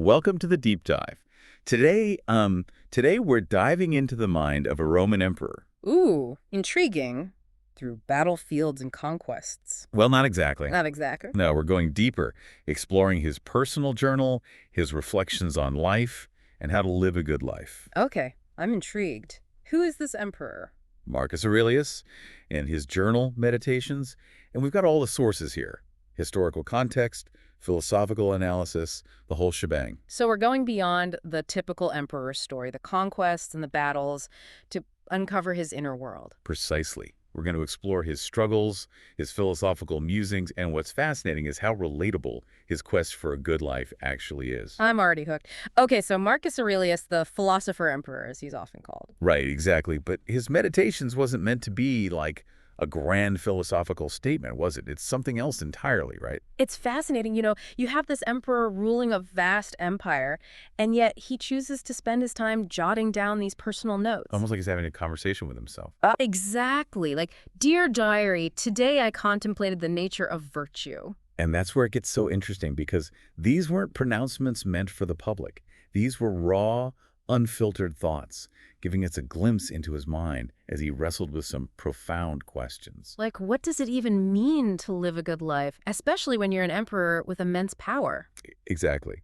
Welcome to the deep dive. Today we're diving into the mind of a Roman emperor. Ooh, intriguing. Through battlefields and conquests. Well, not exactly. Not exactly. No, we're going deeper, exploring his personal journal, his reflections on life, and how to live a good life. Okay, I'm intrigued. Who is this emperor? Marcus Aurelius and his journal Meditations, and we've got all the sources here. Historical context, philosophical analysis, the whole shebang. So we're going beyond the typical emperor story, the conquests and the battles, to uncover his inner world. Precisely. We're going to explore his struggles, his philosophical musings, and what's fascinating is how relatable his quest for a good life actually is. I'm already hooked. Okay, so Marcus Aurelius, the philosopher emperor, as he's often called. Right, exactly. But his Meditations wasn't meant to be like a grand philosophical statement, was it? It's something else entirely, right? It's fascinating. You have this emperor ruling a vast empire, and yet he chooses to spend his time jotting down these personal notes. Almost like he's having a conversation with himself. Exactly. Like, Dear Diary, today I contemplated the nature of virtue. And that's where it gets so interesting because these weren't pronouncements meant for the public. These were raw, unfiltered thoughts, giving us a glimpse into his mind as he wrestled with some profound questions. Like, what does it even mean to live a good life, especially when you're an emperor with immense power? Exactly.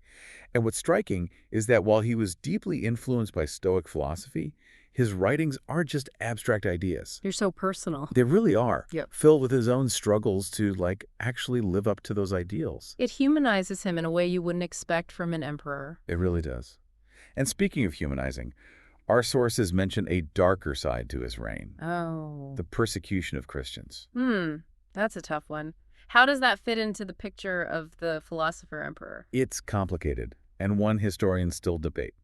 And what's striking is that while he was deeply influenced by Stoic philosophy, his writings aren't just abstract ideas. You're so personal. They really are, Yep. filled with his own struggles to, actually live up to those ideals. It humanizes him in a way you wouldn't expect from an emperor. It really does. And speaking of humanizing, our sources mention a darker side to his reign, Oh. the persecution of Christians. That's a tough one. How does that fit into the picture of the philosopher emperor? It's complicated, and one historians still debate.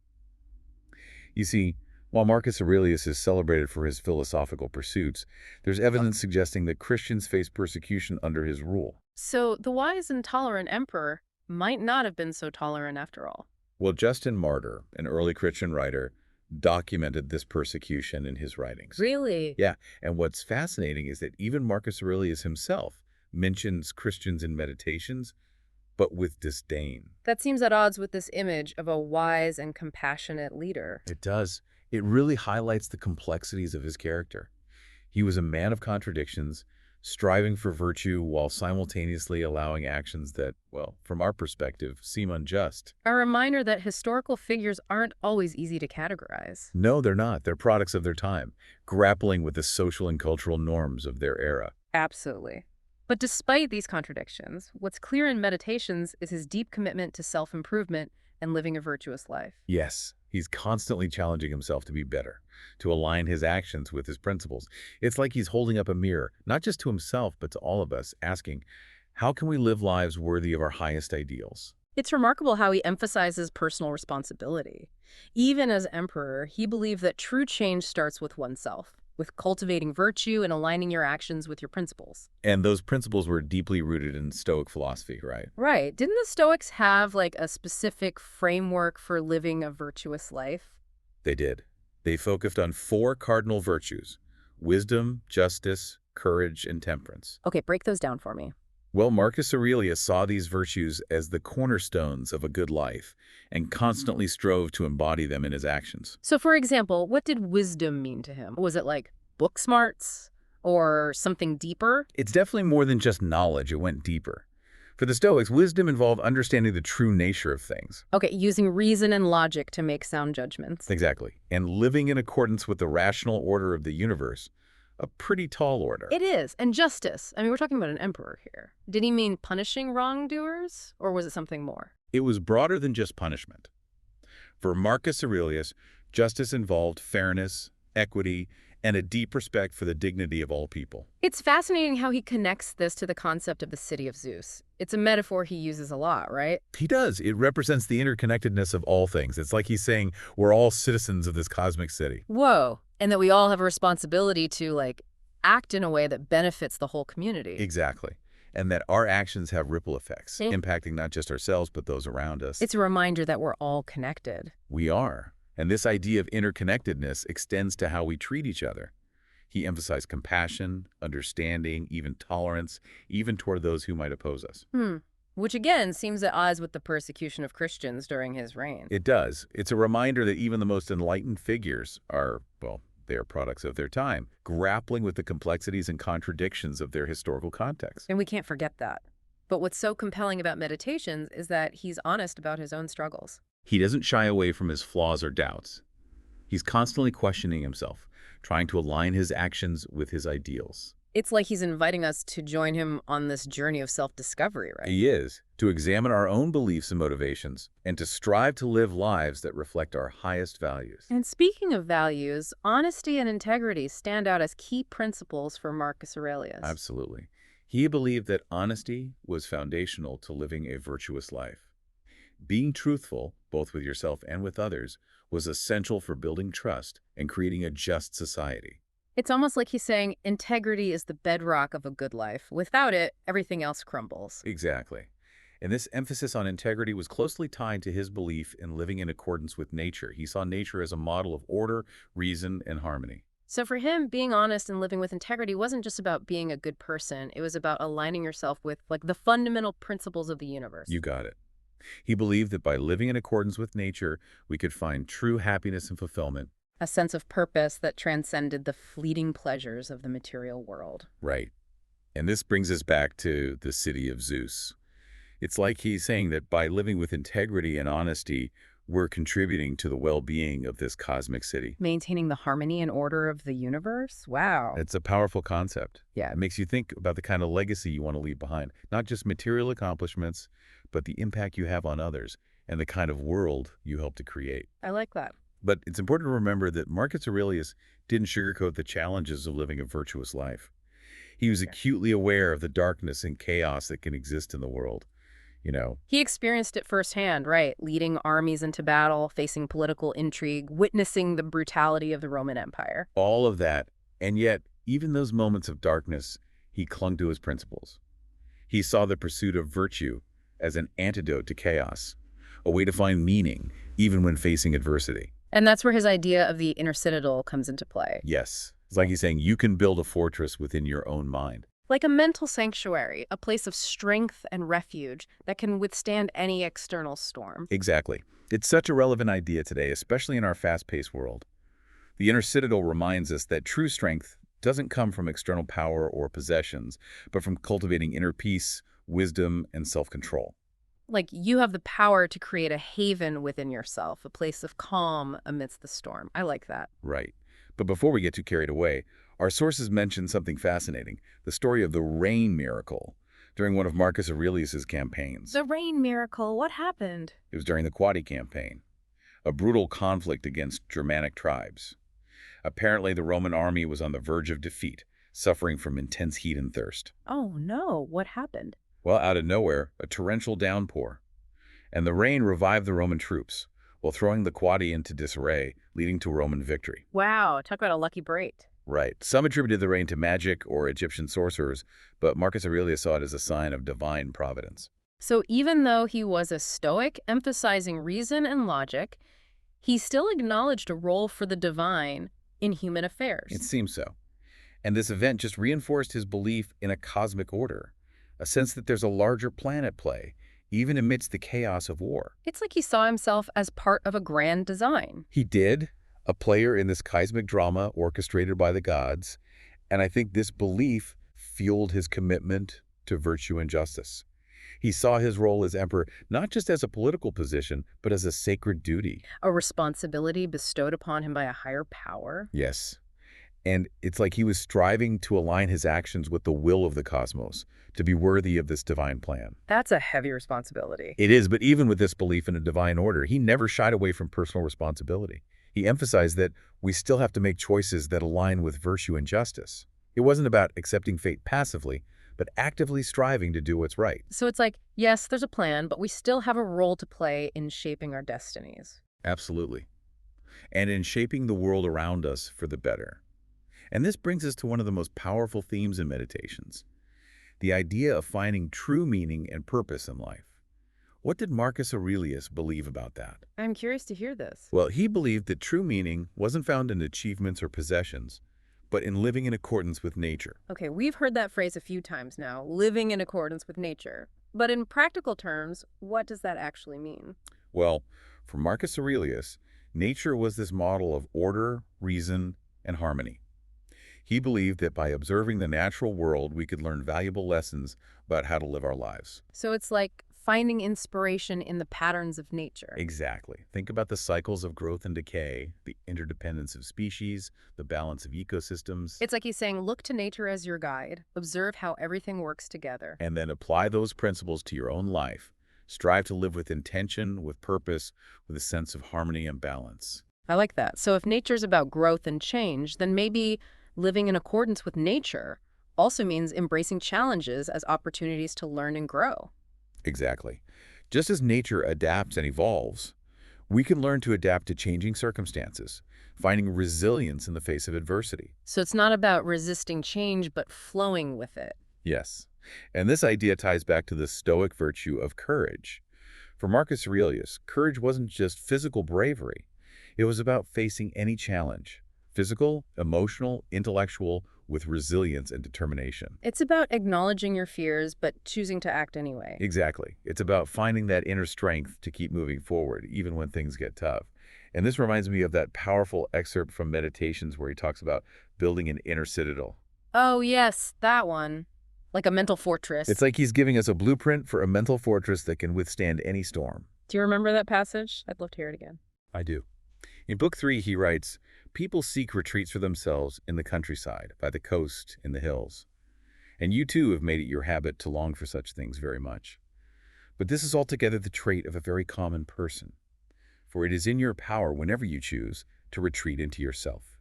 You see, while Marcus Aurelius is celebrated for his philosophical pursuits, there's evidence suggesting that Christians faced persecution under his rule. So the wise and tolerant emperor might not have been so tolerant after all. Well, Justin Martyr, an early Christian writer, documented this persecution in his writings. Really? Yeah, and what's fascinating is that even Marcus Aurelius himself mentions Christians in Meditations, but with disdain. That seems at odds with this image of a wise and compassionate leader. It does. It really highlights the complexities of his character. He was a man of contradictions, striving for virtue while simultaneously allowing actions that, well, from our perspective, seem unjust. A reminder that historical figures aren't always easy to categorize. No, they're not. They're products of their time, grappling with the social and cultural norms of their era. Absolutely. But despite these contradictions, what's clear in Meditations is his deep commitment to self-improvement and living a virtuous life. Yes, he's constantly challenging himself to be better, to align his actions with his principles. It's like he's holding up a mirror, not just to himself, but to all of us, asking, how can we live lives worthy of our highest ideals? It's remarkable how he emphasizes personal responsibility. Even as emperor, he believed that true change starts with oneself, with cultivating virtue and aligning your actions with your principles. And those principles were deeply rooted in Stoic philosophy, right? Right. Didn't the Stoics have a specific framework for living a virtuous life? They did. They focused on 4 cardinal virtues: wisdom, justice, courage, and temperance. Okay, break those down for me. Well, Marcus Aurelius saw these virtues as the cornerstones of a good life and constantly strove to embody them in his actions. So, for example, what did wisdom mean to him? Was it like book smarts or something deeper? It's definitely more than just knowledge. It went deeper. For the Stoics, wisdom involved understanding the true nature of things. Okay, using reason and logic to make sound judgments. Exactly. And living in accordance with the rational order of the universe. A pretty tall order. It is. And justice. I mean, we're talking about an emperor here. Did he mean punishing wrongdoers, or was it something more? It was broader than just punishment. For Marcus Aurelius, justice involved fairness, equity, and a deep respect for the dignity of all people. It's fascinating how he connects this to the concept of the city of Zeus. It's a metaphor he uses a lot, right? He does. It represents the interconnectedness of all things. It's like he's saying we're all citizens of this cosmic city. Whoa. And that we all have a responsibility to, act in a way that benefits the whole community. Exactly. And that our actions have ripple effects, Yeah. impacting not just ourselves, but those around us. It's a reminder that we're all connected. We are. And this idea of interconnectedness extends to how we treat each other. He emphasized compassion, understanding, even tolerance, even toward those who might oppose us. which again seems at odds with the persecution of Christians during his reign. It does. It's a reminder that even the most enlightened figures are, well, they are products of their time, grappling with the complexities and contradictions of their historical context. And we can't forget that. But what's so compelling about Meditations is that he's honest about his own struggles. He doesn't shy away from his flaws or doubts. He's constantly questioning himself, trying to align his actions with his ideals. It's like he's inviting us to join him on this journey of self-discovery, right? He is, to examine our own beliefs and motivations, and to strive to live lives that reflect our highest values. And speaking of values, honesty and integrity stand out as key principles for Marcus Aurelius. Absolutely. He believed that honesty was foundational to living a virtuous life. Being truthful, both with yourself and with others, was essential for building trust and creating a just society. It's almost like he's saying integrity is the bedrock of a good life. Without it, everything else crumbles. Exactly. And this emphasis on integrity was closely tied to his belief in living in accordance with nature. He saw nature as a model of order, reason, and harmony. So for him, being honest and living with integrity wasn't just about being a good person. It was about aligning yourself with the fundamental principles of the universe. You got it. He believed that by living in accordance with nature, we could find true happiness and fulfillment. A sense of purpose that transcended the fleeting pleasures of the material world. Right. And this brings us back to the city of Zeus. It's like he's saying that by living with integrity and honesty, we're contributing to the well-being of this cosmic city. Maintaining the harmony and order of the universe? Wow. It's a powerful concept. Yeah. It makes you think about the kind of legacy you want to leave behind. Not just material accomplishments, but the impact you have on others and the kind of world you help to create. I like that. But it's important to remember that Marcus Aurelius didn't sugarcoat the challenges of living a virtuous life. He was acutely aware of the darkness and chaos that can exist in the world. He experienced it firsthand, right? Leading armies into battle, facing political intrigue, witnessing the brutality of the Roman Empire. All of that. And yet, even those moments of darkness, he clung to his principles. He saw the pursuit of virtue as an antidote to chaos, a way to find meaning, even when facing adversity. And that's where his idea of the inner citadel comes into play. Yes. It's like he's saying you can build a fortress within your own mind. Like a mental sanctuary, a place of strength and refuge that can withstand any external storm. Exactly. It's such a relevant idea today, especially in our fast-paced world. The inner citadel reminds us that true strength doesn't come from external power or possessions, but from cultivating inner peace, wisdom, and self-control. Like you have the power to create a haven within yourself, a place of calm amidst the storm. I like that. Right. But before we get too carried away, our sources mention something fascinating, the story of the rain miracle during one of Marcus Aurelius's campaigns. The rain miracle, what happened? It was during the Quadi campaign, a brutal conflict against Germanic tribes. Apparently, the Roman army was on the verge of defeat, suffering from intense heat and thirst. Oh no, what happened? Well, out of nowhere, a torrential downpour, and the rain revived the Roman troops, while throwing the Quadi into disarray, leading to Roman victory. Wow, talk about a lucky break. Right. Some attributed the rain to magic or Egyptian sorcerers, but Marcus Aurelius saw it as a sign of divine providence. So even though he was a Stoic, emphasizing reason and logic, he still acknowledged a role for the divine in human affairs. It seems so. And this event just reinforced his belief in a cosmic order, a sense that there's a larger plan at play, even amidst the chaos of war. It's like he saw himself as part of a grand design. He did, a player in this cosmic drama orchestrated by the gods, and I think this belief fueled his commitment to virtue and justice. He saw his role as emperor not just as a political position, but as a sacred duty. A responsibility bestowed upon him by a higher power. Yes. And it's like he was striving to align his actions with the will of the cosmos, to be worthy of this divine plan. That's a heavy responsibility. It is, but even with this belief in a divine order, he never shied away from personal responsibility. He emphasized that we still have to make choices that align with virtue and justice. It wasn't about accepting fate passively, but actively striving to do what's right. So it's like, yes, there's a plan, but we still have a role to play in shaping our destinies. Absolutely. And in shaping the world around us for the better. And this brings us to one of the most powerful themes in Meditations, the idea of finding true meaning and purpose in life. What did Marcus Aurelius believe about that? I'm curious to hear this. Well, he believed that true meaning wasn't found in achievements or possessions, but in living in accordance with nature. Okay, we've heard that phrase a few times now, living in accordance with nature. But in practical terms, what does that actually mean? Well, for Marcus Aurelius, nature was this model of order, reason, and harmony. He believed that by observing the natural world, we could learn valuable lessons about how to live our lives. So it's like finding inspiration in the patterns of nature. Exactly. Think about the cycles of growth and decay, the interdependence of species, the balance of ecosystems, It's like he's saying, look to nature as your guide, observe how everything works together. and then apply those principles to your own life. Strive to live with intention, with purpose, with a sense of harmony and balance. I like that. So if nature's about growth and change, then maybe living in accordance with nature also means embracing challenges as opportunities to learn and grow. Exactly. Just as nature adapts and evolves, we can learn to adapt to changing circumstances, finding resilience in the face of adversity. So it's not about resisting change, but flowing with it. Yes. And this idea ties back to the Stoic virtue of courage. For Marcus Aurelius, courage wasn't just physical bravery. It was about facing any challenge, physical, emotional, intellectual, with resilience and determination. It's about acknowledging your fears, but choosing to act anyway. Exactly. It's about finding that inner strength to keep moving forward, even when things get tough. And this reminds me of that powerful excerpt from Meditations where he talks about building an inner citadel. Oh, yes, that one. Like a mental fortress. It's like he's giving us a blueprint for a mental fortress that can withstand any storm. Do you remember that passage? I'd love to hear it again. I do. In Book 3, he writes, "People seek retreats for themselves in the countryside, by the coast, in the hills. And you too have made it your habit to long for such things very much. But this is altogether the trait of a very common person. For it is in your power, whenever you choose, to retreat into yourself.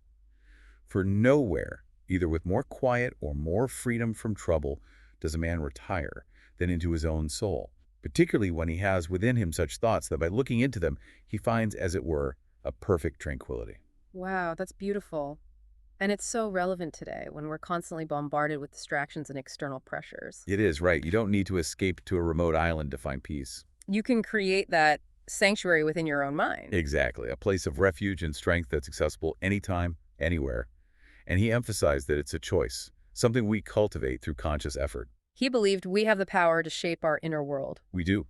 For nowhere, either with more quiet or more freedom from trouble, does a man retire than into his own soul, particularly when he has within him such thoughts that by looking into them, he finds, as it were, a perfect tranquility." Wow, that's beautiful. And it's so relevant today when we're constantly bombarded with distractions and external pressures. It is, right. You don't need to escape to a remote island to find peace. You can create that sanctuary within your own mind. Exactly. A place of refuge and strength that's accessible anytime, anywhere. And he emphasized that it's a choice, something we cultivate through conscious effort. He believed we have the power to shape our inner world. We do.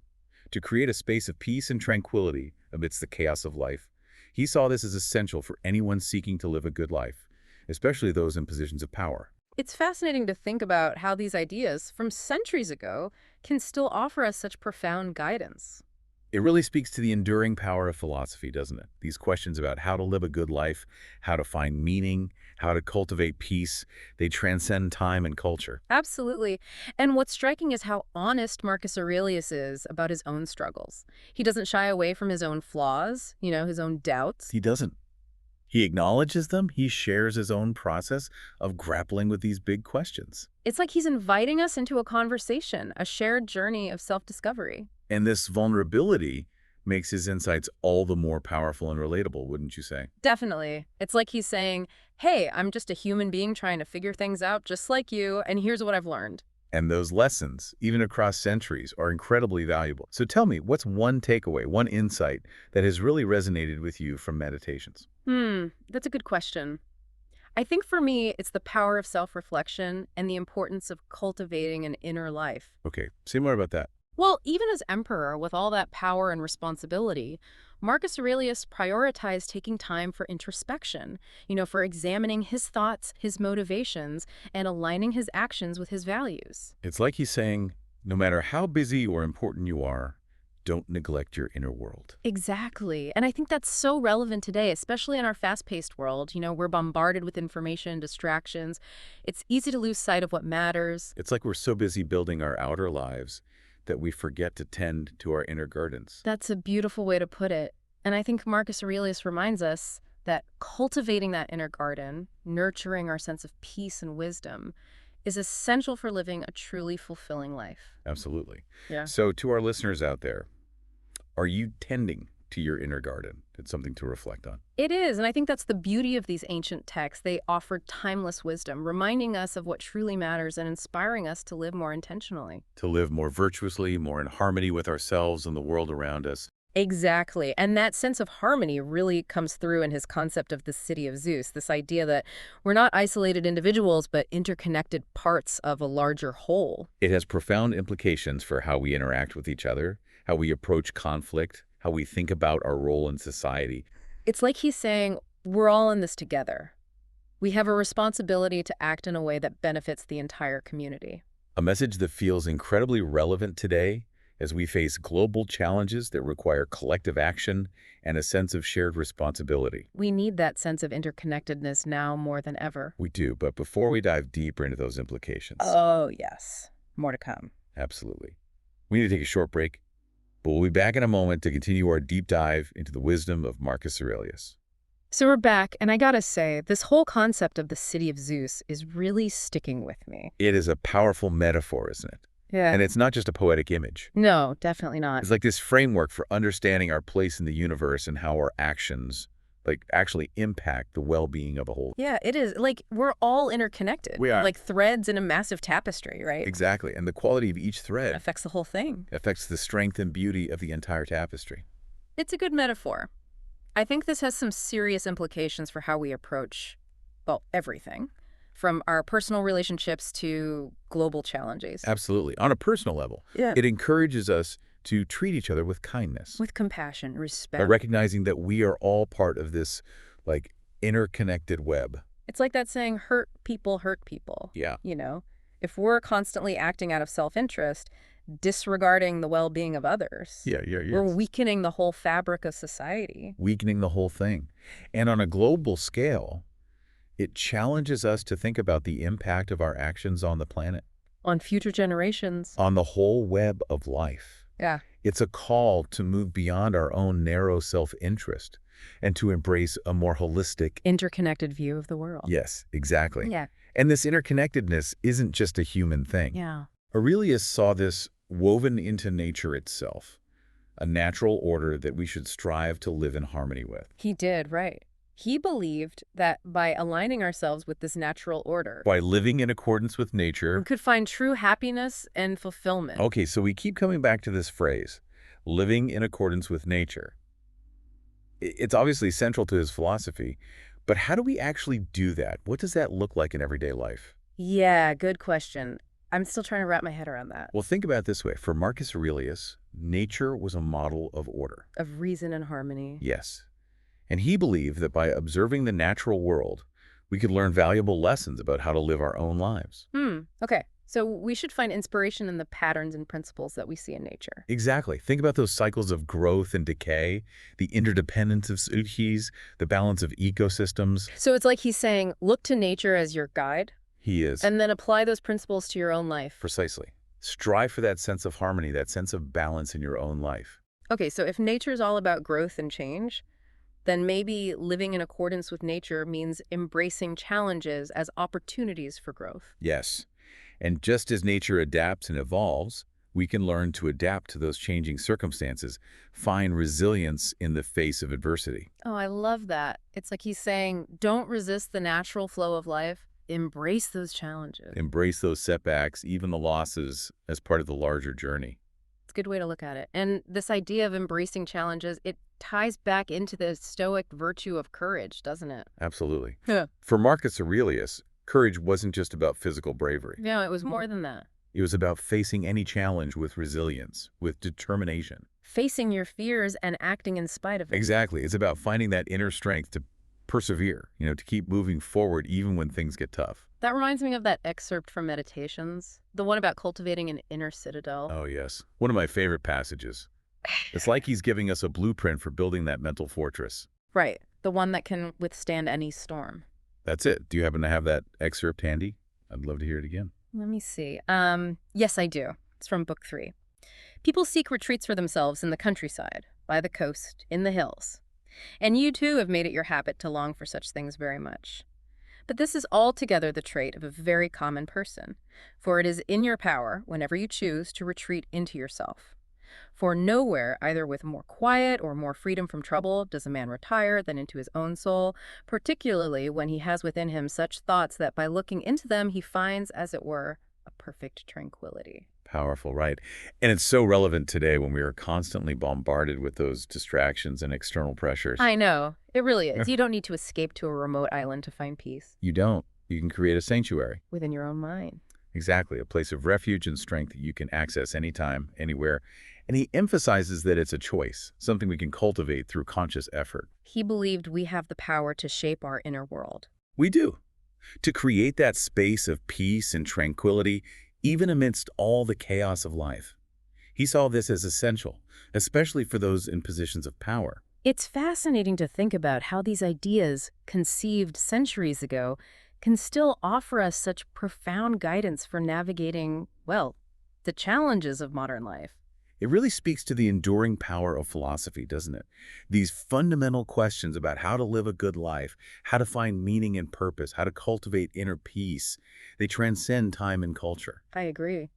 To create a space of peace and tranquility amidst the chaos of life. He saw this as essential for anyone seeking to live a good life, especially those in positions of power. It's fascinating to think about how these ideas from centuries ago can still offer us such profound guidance. It really speaks to the enduring power of philosophy, doesn't it? These questions about how to live a good life, how to find meaning, how to cultivate peace, they transcend time and culture. Absolutely. And what's striking is how honest Marcus Aurelius is about his own struggles. He doesn't shy away from his own flaws, his own doubts. He doesn't. He acknowledges them. He shares his own process of grappling with these big questions. It's like he's inviting us into a conversation, a shared journey of self-discovery. And this vulnerability makes his insights all the more powerful and relatable, wouldn't you say? Definitely. It's like he's saying, hey, I'm just a human being trying to figure things out just like you, and here's what I've learned. And those lessons, even across centuries, are incredibly valuable. So tell me, what's one takeaway, one insight that has really resonated with you from Meditations? That's a good question. I think for me, it's the power of self-reflection and the importance of cultivating an inner life. Okay, say more about that. Well, even as emperor, with all that power and responsibility, Marcus Aurelius prioritized taking time for introspection, for examining his thoughts, his motivations, and aligning his actions with his values. It's like he's saying, no matter how busy or important you are, don't neglect your inner world. Exactly. And I think that's so relevant today, especially in our fast-paced world. We're bombarded with information, distractions. It's easy to lose sight of what matters. It's like we're so busy building our outer lives that we forget to tend to our inner gardens. That's a beautiful way to put it. And I think Marcus Aurelius reminds us that cultivating that inner garden, nurturing our sense of peace and wisdom, is essential for living a truly fulfilling life. Absolutely. Yeah. So to our listeners out there, are you tending to your inner garden? It's something to reflect on. It is, and I think that's the beauty of these ancient texts. They offer timeless wisdom, reminding us of what truly matters and inspiring us to live more intentionally. To live more virtuously, more in harmony with ourselves and the world around us. Exactly. And that sense of harmony really comes through in his concept of the city of Zeus, this idea that we're not isolated individuals, but interconnected parts of a larger whole. It has profound implications for how we interact with each other, how we approach conflict, how we think about our role in society. It's like he's saying, we're all in this together. We have a responsibility to act in a way that benefits the entire community. A message that feels incredibly relevant today as we face global challenges that require collective action and a sense of shared responsibility. We need that sense of interconnectedness now more than ever. We do, but before we dive deeper into those implications, Oh, yes. More to come. absolutely, we need to take a short break, but we'll be back in a moment to continue our deep dive into the wisdom of Marcus Aurelius. So we're back, and I gotta say, this whole concept of the city of Zeus is really sticking with me. It is a powerful metaphor, isn't it? Yeah. And it's not just a poetic image. No, definitely not. It's like this framework for understanding our place in the universe and how our actions actually impact the well-being of a whole. Yeah, it is. Like, we're all interconnected. We are. Like threads in a massive tapestry, right? Exactly. And the quality of each It thread affects the whole thing. affects the strength and beauty of the entire tapestry. It's a good metaphor. I think this has some serious implications for how we approach, well, everything, from our personal relationships to global challenges. Absolutely. On a personal level, Yeah. it encourages us to treat each other with kindness With compassion, by respect. recognizing that we are all part of this interconnected web. It's like that saying, hurt people hurt people. Yeah. You know, if we're constantly acting out of self-interest, disregarding the well-being of others, Yeah. we're weakening the whole fabric of society. Weakening the whole thing. And on a global scale, it challenges us to think about the impact of our actions on the planet, On future generations. on the whole web of life. Yeah. It's a call to move beyond our own narrow self-interest and to embrace a more holistic. Interconnected view of the world. Yes, exactly. Yeah. And this interconnectedness isn't just a human thing. Yeah. Aurelius saw this woven into nature itself, a natural order that we should strive to live in harmony with. He did, right. He believed that by aligning ourselves with this natural order, By living in accordance with we nature. could find true happiness and fulfillment. Okay, so we keep coming back to this phrase, living in accordance with nature. It's obviously central to his philosophy, but how do we actually do that? What does that look like in everyday life? Yeah, good question. I'm still trying to wrap my head around that. Well, think about it this way. For Marcus Aurelius, nature was a model of order. Of reason and harmony. Yes. And he believed that by observing the natural world, we could learn valuable lessons about how to live our own lives. Okay. So we should find inspiration in the patterns and principles that we see in nature. Exactly. Think about those cycles of growth and decay, the interdependence of species, the balance of ecosystems. So it's like he's saying, look to nature as your guide, He is. and then apply those principles to your own life. Precisely. Strive for that sense of harmony, that sense of balance in your own life. Okay, so if nature's all about growth and change, then maybe living in accordance with nature means embracing challenges as opportunities for growth. Yes. And just as nature adapts and evolves, we can learn to adapt to those changing circumstances, find resilience in the face of adversity. Oh, I love that. It's like he's saying, don't resist the natural flow of life. Embrace those challenges. Embrace those setbacks, even the losses, as part of the larger journey. It's a good way to look at it. And this idea of embracing challenges, it ties back into the Stoic virtue of courage, doesn't it? Absolutely. Yeah. For Marcus Aurelius, courage wasn't just about physical bravery. No, it was more than that. It was about facing any challenge with resilience, with determination. Facing your fears and acting in spite of it. Exactly. It's about finding that inner strength to persevere, to keep moving forward even when things get tough. That reminds me of that excerpt from Meditations, the one about cultivating an inner citadel. Oh, yes. One of my favorite passages. It's like he's giving us a blueprint for building that mental fortress. Right, the one that can withstand any storm. That's it. Do you happen to have that excerpt handy? I'd love to hear it again. Let me see. Yes, I do. It's from book 3. People seek retreats for themselves in the countryside, by the coast, in the hills. And you too have made it your habit to long for such things very much. But this is altogether the trait of a very common person, for it is in your power, whenever you choose, to retreat into yourself. For nowhere, either with more quiet or more freedom from trouble, does a man retire than into his own soul, particularly when he has within him such thoughts that by looking into them he finds, as it were, a perfect tranquility. Powerful, right? And it's so relevant today when we are constantly bombarded with those distractions and external pressures. I know. It really Yeah. is. You don't need to escape to a remote island to find peace You don't. You can create a sanctuary. within your own mind. Exactly, a place of refuge and strength that you can access anytime, anywhere. And he emphasizes that it's a choice, something we can cultivate through conscious effort. He believed we have the power to shape our inner world. We do. To create that space of peace and tranquility, even amidst all the chaos of life. He saw this as essential, especially for those in positions of power. It's fascinating to think about how these ideas, conceived centuries ago, can still offer us such profound guidance for navigating, well, the challenges of modern life. It really speaks to the enduring power of philosophy, doesn't it? These fundamental questions about how to live a good life, how to find meaning and purpose, how to cultivate inner peace, they transcend time and culture. I agree.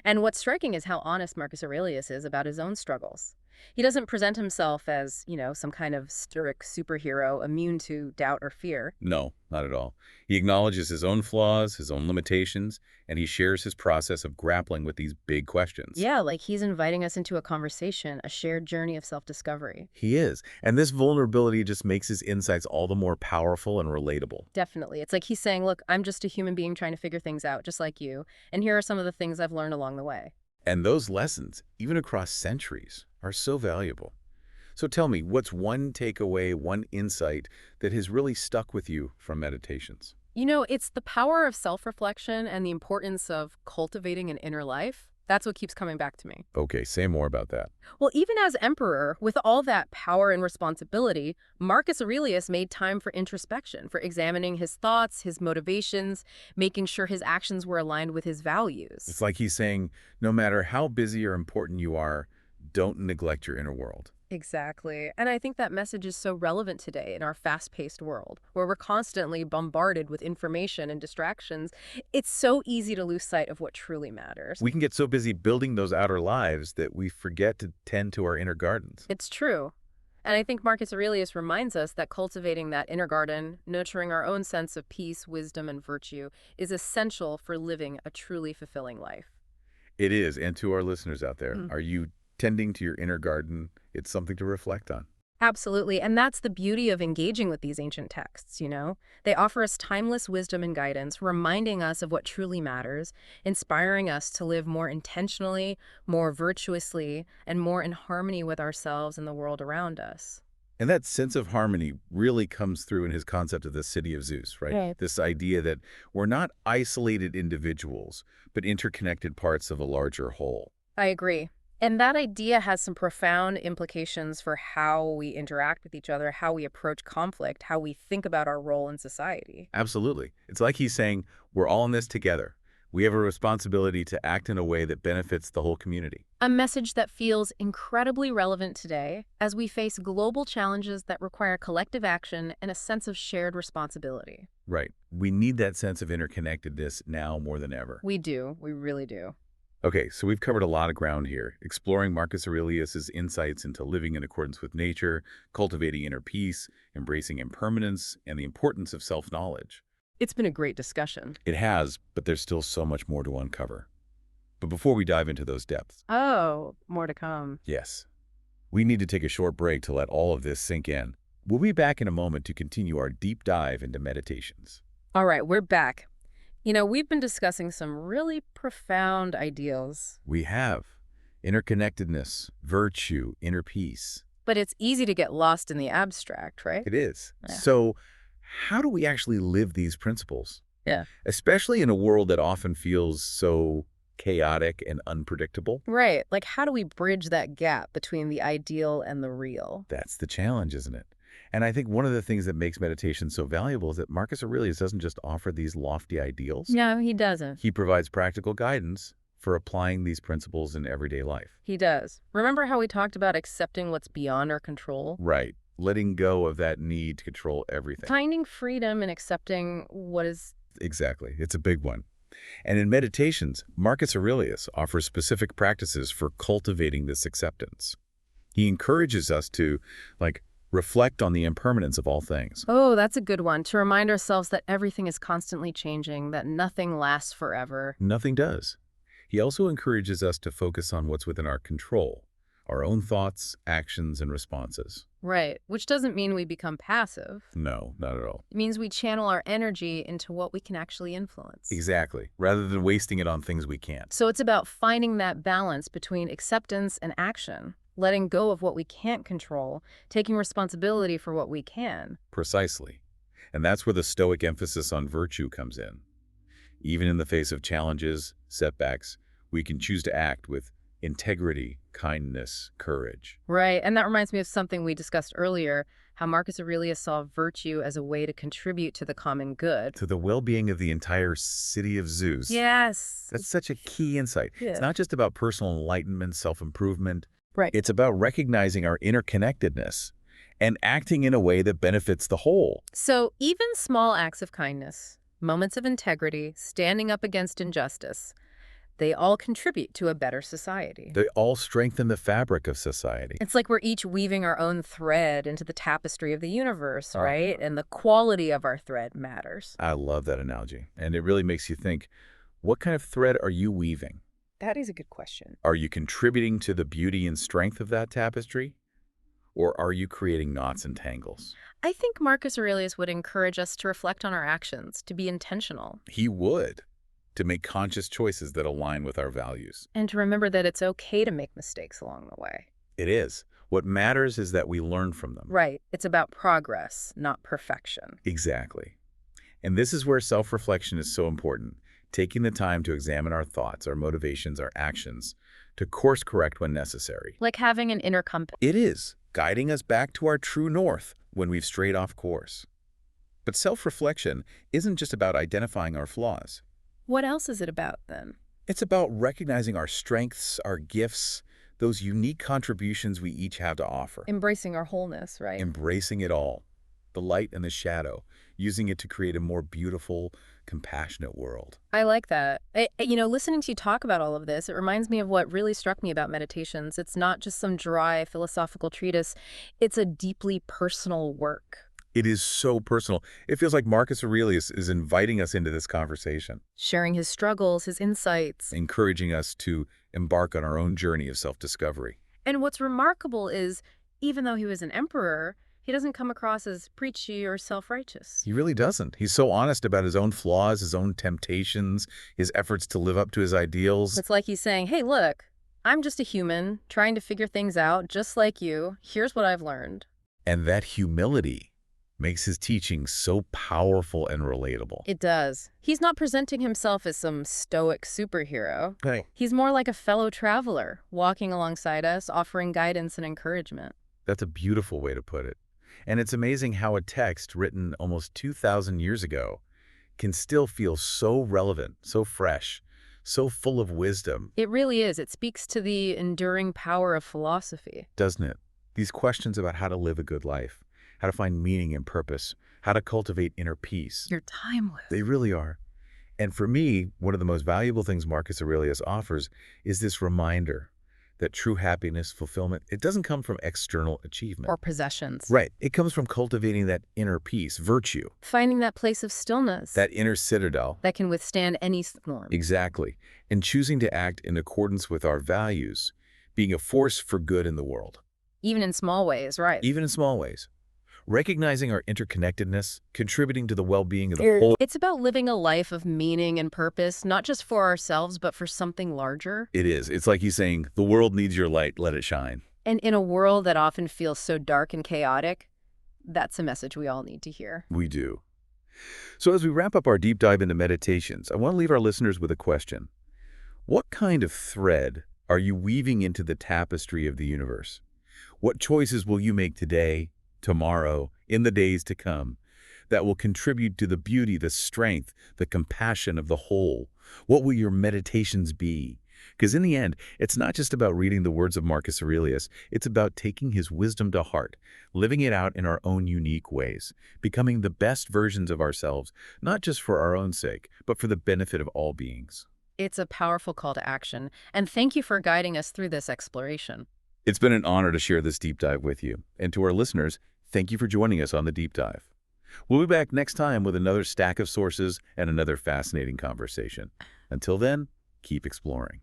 And what's striking is how honest Marcus Aurelius is about his own struggles. He doesn't present himself as, some kind of Stoic superhero immune to doubt or fear. No, not at all. He acknowledges his own flaws, his own limitations, and he shares his process of grappling with these big questions. Yeah, like he's inviting us into a conversation, a shared journey of self-discovery. He is. And this vulnerability just makes his insights all the more powerful and relatable. Definitely. It's like he's saying, look, I'm just a human being trying to figure things out, just like you. And here are some of the things I've learned along the way. And those lessons, even across centuries, are so valuable. So tell me, what's one takeaway, one insight that has really stuck with you from meditations? It's the power of self-reflection and the importance of cultivating an inner life. That's what keeps coming back to me. Okay, say more about that. Well, even as emperor, with all that power and responsibility, Marcus Aurelius made time for introspection, for examining his thoughts, his motivations, making sure his actions were aligned with his values. It's like he's saying, no matter how busy or important you are, don't neglect your inner world. Exactly. And I think that message is so relevant today in our fast-paced world, where we're constantly bombarded with information and distractions. It's so easy to lose sight of what truly matters. We can get so busy building those outer lives that we forget to tend to our inner gardens. It's true. And I think Marcus Aurelius reminds us that cultivating that inner garden, nurturing our own sense of peace, wisdom, and virtue, is essential for living a truly fulfilling life. It is, and to our listeners out there, Mm. are you tending to your inner garden? It's something to reflect on. Absolutely. And that's the beauty of engaging with these ancient texts. They offer us timeless wisdom and guidance, reminding us of what truly matters, inspiring us to live more intentionally, more virtuously, and more in harmony with ourselves and the world around us. And that sense of harmony really comes through in his concept of the city of Zeus, right? Right. This idea that we're not isolated individuals, but interconnected parts of a larger whole. I agree. And that idea has some profound implications for how we interact with each other, how we approach conflict, how we think about our role in society. Absolutely. It's like he's saying, we're all in this together. We have a responsibility to act in a way that benefits the whole community. A message that feels incredibly relevant today as we face global challenges that require collective action and a sense of shared responsibility. Right. We need that sense of interconnectedness now more than ever. We do. We really do. Okay, so we've covered a lot of ground here, exploring Marcus Aurelius's insights into living in accordance with nature, cultivating inner peace, embracing impermanence, and the importance of self-knowledge. It's been a great discussion. It has, but there's still so much more to uncover. But before we dive into those depths, Oh, more to come. yes, we need to take a short break to let all of this sink in. We'll be back in a moment to continue our deep dive into meditations. All right, we're back. We've been discussing some really profound ideals, We have interconnectedness, virtue, inner peace. but it's easy to get lost in the abstract, right? It is. Yeah. So how do we actually live these principles? Yeah. Especially in a world that often feels so chaotic and unpredictable. Right. Like, how do we bridge that gap between the ideal and the real? That's the challenge, isn't it? And I think one of the things that makes meditation so valuable is that Marcus Aurelius doesn't just offer these lofty ideals. No, he doesn't. He provides practical guidance for applying these principles in everyday life. He does. Remember how we talked about accepting what's beyond our control? Right. Letting go of that need to control everything. Finding freedom and accepting what is. Exactly. It's a big one. And in Meditations, Marcus Aurelius offers specific practices for cultivating this acceptance. He encourages us to, Reflect on the impermanence of all things. Oh, that's a good one, to remind ourselves that everything is constantly changing, that nothing lasts forever. Nothing does. He also encourages us to focus on what's within our control, our own thoughts, actions, and responses. Right, which doesn't mean we become passive. No, not at all. It means we channel our energy into what we can actually influence. Exactly, rather than wasting it on things we can't. So it's about finding that balance between acceptance and action, letting go of what we can't control, taking responsibility for what we can. Precisely. And that's where the Stoic emphasis on virtue comes in. Even in the face of challenges, setbacks, we can choose to act with integrity, kindness, courage. Right, and that reminds me of something we discussed earlier, how Marcus Aurelius saw virtue as a way to contribute to the common good. To the well-being of the entire city of Zeus. Yes. That's such a key insight. Yeah. It's not just about personal enlightenment, self-improvement. Right. It's about recognizing our interconnectedness and acting in a way that benefits the whole. So even small acts of kindness, moments of integrity, standing up against injustice, they all contribute to a better society. They all strengthen the fabric of society. It's like we're each weaving our own thread into the tapestry of the universe, Oh. right? And the quality of our thread matters. I love that analogy. And it really makes you think, what kind of thread are you weaving? That is a good question. Are you contributing to the beauty and strength of that tapestry? Or are you creating knots and tangles? I think Marcus Aurelius would encourage us to reflect on our actions, to be intentional, He would, to make conscious choices that align with our values. and to remember that it's okay to make mistakes along the way. It is. What matters is that we learn from them. Right. It's about progress, not perfection. Exactly. And this is where self-reflection is so important, taking the time to examine our thoughts, our motivations, our actions, to course correct when necessary. Like having an inner compass. It is, guiding us back to our true north when we've strayed off course. But self-reflection isn't just about identifying our flaws. What else is it about, then? It's about recognizing our strengths, our gifts, those unique contributions we each have to offer. Embracing our wholeness, right? Embracing it all, the light and the shadow, using it to create a more beautiful, compassionate world. I like that. Listening to you talk about all of this, it reminds me of what really struck me about meditations. It's not just some dry philosophical treatise. It's a deeply personal work. It is so personal. It feels like Marcus Aurelius is inviting us into this conversation, Sharing his struggles, his insights. encouraging us to embark on our own journey of self-discovery. And what's remarkable is, even though he was an emperor, he doesn't come across as preachy or self-righteous. He really doesn't. He's so honest about his own flaws, his own temptations, his efforts to live up to his ideals. It's like he's saying, hey, look, I'm just a human trying to figure things out just like you. Here's what I've learned. And that humility makes his teaching so powerful and relatable. It does. He's not presenting himself as some stoic superhero. Hey. He's more like a fellow traveler, walking alongside us, offering guidance and encouragement. That's a beautiful way to put it. And it's amazing how a text written almost 2,000 years ago can still feel so relevant, so fresh, so full of wisdom, It really is. It speaks to the enduring power of philosophy. doesn't it? These questions about how to live a good life, how to find meaning and purpose, how to cultivate inner peace. You're timeless. They really are. And for me, one of the most valuable things Marcus Aurelius offers is this reminder that true happiness, fulfillment, it doesn't come from external achievement. Or possessions. Right. It comes from cultivating that inner peace, virtue, Finding that place of stillness that inner citadel. that can withstand any storm. Exactly. And choosing to act in accordance with our values, being a force for good in the world. Even in small ways, right? Even in small ways. Recognizing our interconnectedness, contributing to the well-being of the whole. It's about living a life of meaning and purpose, not just for ourselves, but for something larger. It is. It's like he's saying, the world needs your light, let it shine. And in a world that often feels so dark and chaotic, that's a message we all need to hear. We do. So as we wrap up our deep dive into meditations, I want to leave our listeners with a question. What kind of thread are you weaving into the tapestry of the universe? What choices will you make today, tomorrow, in the days to come, that will contribute to the beauty, the strength, the compassion of the whole? What will your meditations be? Because in the end, it's not just about reading the words of Marcus Aurelius, it's about taking his wisdom to heart, living it out in our own unique ways, becoming the best versions of ourselves, not just for our own sake, but for the benefit of all beings. It's a powerful call to action, and thank you for guiding us through this exploration. It's been an honor to share this deep dive with you. And to our listeners, Thank you for joining us on the Deep Dive. We'll be back next time with another stack of sources and another fascinating conversation. Until then, keep exploring.